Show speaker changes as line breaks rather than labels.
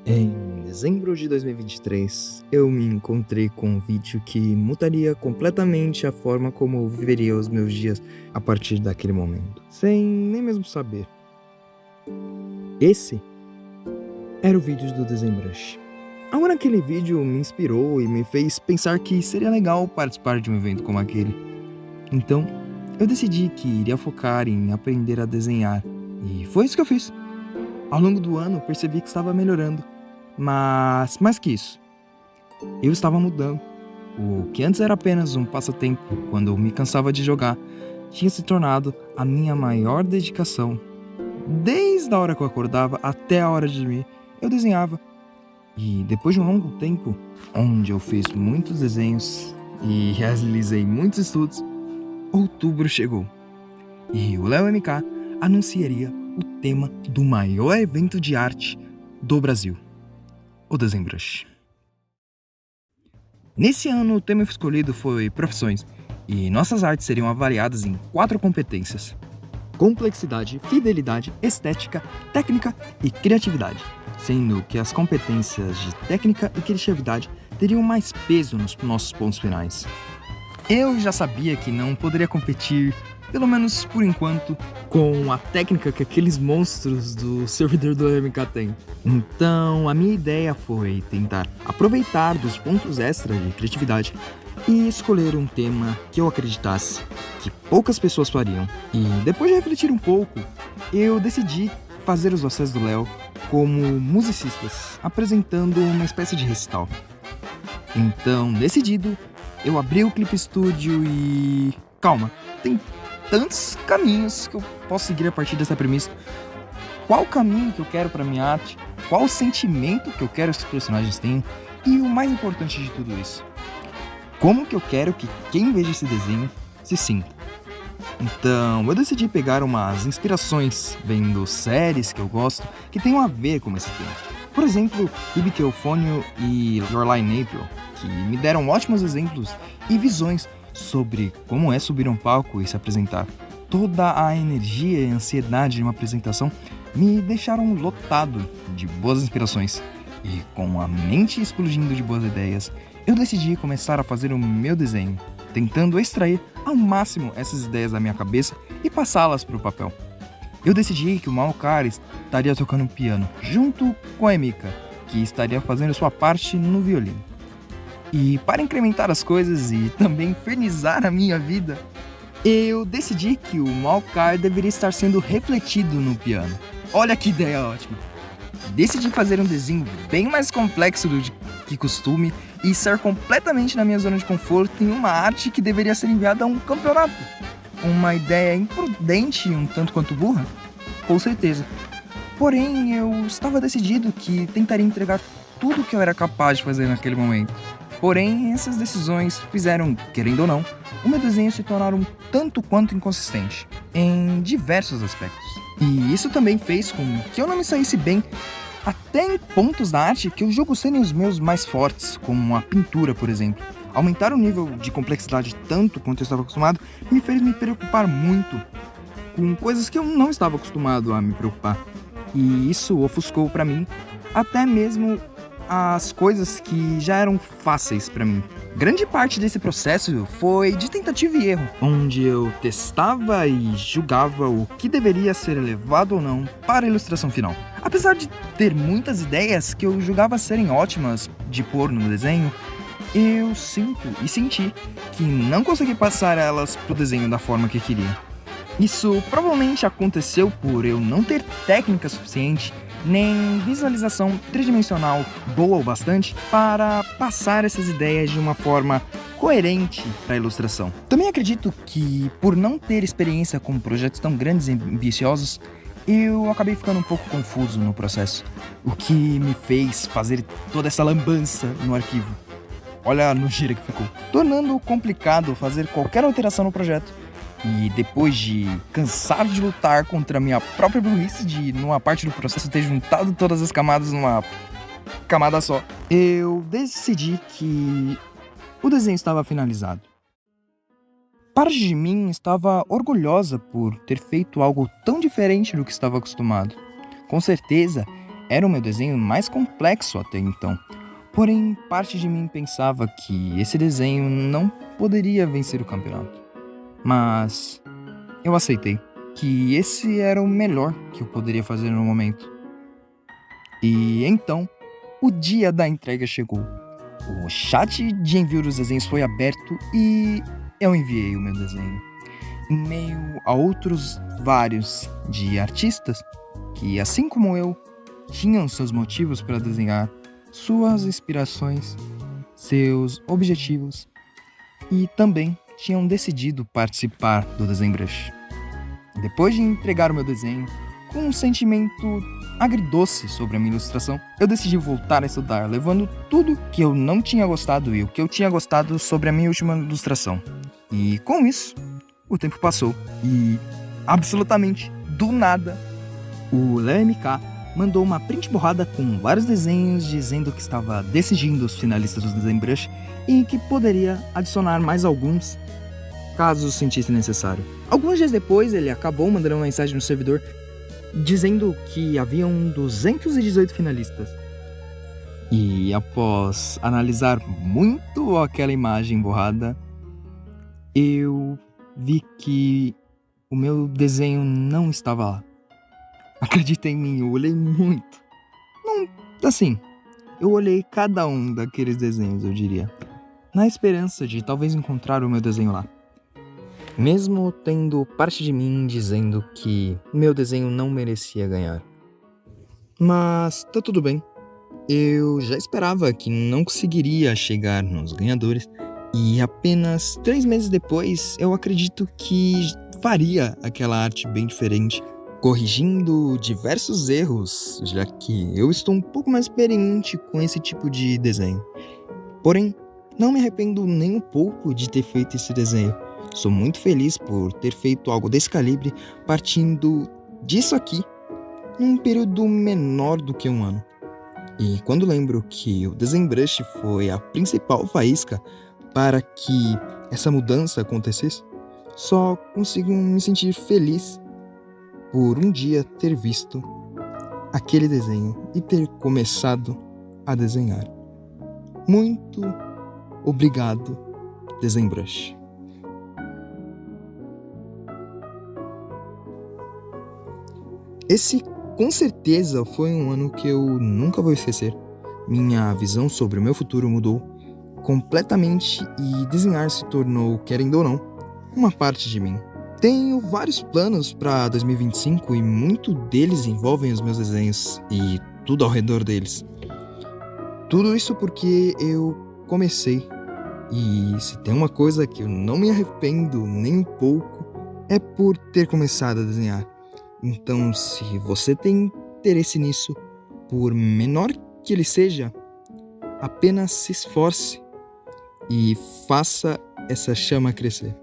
Em dezembro de 2023, eu me encontrei com um vídeo que mudaria completamente a forma como eu viveria os meus dias a partir daquele momento, sem nem mesmo saber. Esse era o vídeo do ZenBrush. Algo naquele vídeo me inspirou e me fez pensar que seria legal participar de um evento como aquele. Então, eu decidi que iria focar em aprender a desenhar, e foi isso que eu fiz. Ao longo do ano, percebi que estava melhorando. Mas, mais que isso, eu estava mudando. O que antes era apenas um passatempo, quando eu me cansava de jogar, tinha se tornado a minha maior dedicação. Desde a hora que eu acordava até a hora de dormir, eu desenhava. E depois de um longo tempo, onde eu fiz muitos desenhos e realizei muitos estudos, outubro chegou. E o Léo MK anunciaria o tema do maior evento de arte do Brasil, o ZenBrush. Nesse ano, o tema escolhido foi profissões, e nossas artes seriam avaliadas em 4 competências: complexidade, fidelidade, estética, técnica e criatividade, sendo que as competências de técnica e criatividade teriam mais peso nos nossos pontos finais. Eu já sabia que não poderia competir, pelo menos por enquanto, com a técnica que aqueles monstros do servidor do MK têm. Então, a minha ideia foi tentar aproveitar dos pontos extras de criatividade e escolher um tema que eu acreditasse que poucas pessoas fariam. E depois de refletir um pouco, eu decidi fazer os acessos do Léo como musicistas, apresentando uma espécie de recital. Então, decidido, eu abri o Clip Studio e... Calma, tem tantos caminhos que eu posso seguir a partir dessa premissa. Qual o caminho que eu quero para minha arte? Qual o sentimento que eu quero que os personagens tenham? E o mais importante de tudo isso, como que eu quero que quem veja esse desenho se sinta? Então, eu decidi pegar umas inspirações vendo séries que eu gosto que tenham a ver com esse tema. Por exemplo, Hibiki Euphonio e Your Lie in April, que me deram ótimos exemplos e visões sobre como é subir a um palco e se apresentar. Toda a energia e ansiedade de uma apresentação me deixaram lotado de boas inspirações. E com a mente explodindo de boas ideias, eu decidi começar a fazer o meu desenho, tentando extrair ao máximo essas ideias da minha cabeça e passá-las para o papel. Eu decidi que o Maokar estaria tocando piano, junto com a Emika, que estaria fazendo sua parte no violino. E para incrementar as coisas e também infernizar a minha vida, eu decidi que o Maokar deveria estar sendo refletido no piano. Olha que ideia ótima! Decidi fazer um desenho bem mais complexo do que costume e estar completamente na minha zona de conforto em uma arte que deveria ser enviada a um campeonato. Uma ideia imprudente e um tanto quanto burra? Com certeza. Porém, eu estava decidido que tentaria entregar tudo o que eu era capaz de fazer naquele momento. Porém, essas decisões fizeram, querendo ou não, o meu desenho se tornar um tanto quanto inconsistente, em diversos aspectos. E isso também fez com que eu não me saísse bem, até em pontos da arte que eu julgo serem os meus mais fortes, como a pintura, por exemplo. Aumentar o nível de complexidade tanto quanto eu estava acostumado me fez me preocupar muito com coisas que eu não estava acostumado a me preocupar. E isso ofuscou para mim até mesmo as coisas que já eram fáceis para mim. Grande parte desse processo foi de tentativa e erro, onde eu testava e julgava o que deveria ser levado ou não para a ilustração final. Apesar de ter muitas ideias que eu julgava serem ótimas de pôr no desenho, eu sinto e senti que não consegui passar elas pro desenho da forma que queria. Isso provavelmente aconteceu por eu não ter técnica suficiente nem visualização tridimensional boa o bastante para passar essas ideias de uma forma coerente para a ilustração. Também acredito que, por não ter experiência com projetos tão grandes e ambiciosos, eu acabei ficando um pouco confuso no processo, o que me fez fazer toda essa lambança no arquivo. Olha a nojeira que ficou, tornando complicado fazer qualquer alteração no projeto. E depois de cansar de lutar contra a minha própria burrice de, numa parte do processo, ter juntado todas as camadas numa camada só, eu decidi que o desenho estava finalizado. Parte de mim estava orgulhosa por ter feito algo tão diferente do que estava acostumado. Com certeza, era o meu desenho mais complexo até então. Porém, parte de mim pensava que esse desenho não poderia vencer o campeonato. Mas eu aceitei que esse era o melhor que eu poderia fazer no momento. E então, o dia da entrega chegou. O chat de envio dos desenhos foi aberto e eu enviei o meu desenho. Em meio a outros vários de artistas que, assim como eu, tinham seus motivos para desenhar, suas inspirações, seus objetivos e também tinham decidido participar do ZenBrush. Depois de entregar o meu desenho, com um sentimento agridoce sobre a minha ilustração, eu decidi voltar a estudar, levando tudo que eu não tinha gostado e o que eu tinha gostado sobre a minha última ilustração. E com isso, o tempo passou e, absolutamente do nada, o Léo MK mandou uma print borrada com vários desenhos dizendo que estava decidindo os finalistas do ZenBrush e que poderia adicionar mais alguns caso sentisse necessário. Alguns dias depois, ele acabou mandando uma mensagem no servidor dizendo que haviam 218 finalistas. E após analisar muito aquela imagem borrada, eu vi que o meu desenho não estava lá. Acredita em mim, eu olhei muito. Não, assim, eu olhei cada um daqueles desenhos, eu diria, na esperança de talvez encontrar o meu desenho lá. Mesmo tendo parte de mim dizendo que meu desenho não merecia ganhar. Mas tá tudo bem. Eu já esperava que não conseguiria chegar nos ganhadores e apenas 3 meses depois eu acredito que faria aquela arte bem diferente, corrigindo diversos erros, já que eu estou um pouco mais experiente com esse tipo de desenho. Porém, não me arrependo nem um pouco de ter feito esse desenho. Sou muito feliz por ter feito algo desse calibre partindo disso aqui num período menor do que um ano. E quando lembro que o ZenBrush foi a principal faísca para que essa mudança acontecesse, só consigo me sentir feliz por um dia ter visto aquele desenho e ter começado a desenhar. Muito obrigado, ZenBrush. Esse, com certeza, foi um ano que eu nunca vou esquecer. Minha visão sobre o meu futuro mudou completamente e desenhar se tornou, querendo ou não, uma parte de mim. Tenho vários planos para 2025 e muito deles envolvem os meus desenhos e tudo ao redor deles. Tudo isso porque eu comecei. E se tem uma coisa que eu não me arrependo nem um pouco, é por ter começado a desenhar. Então, se você tem interesse nisso, por menor que ele seja, apenas se esforce e faça essa chama crescer.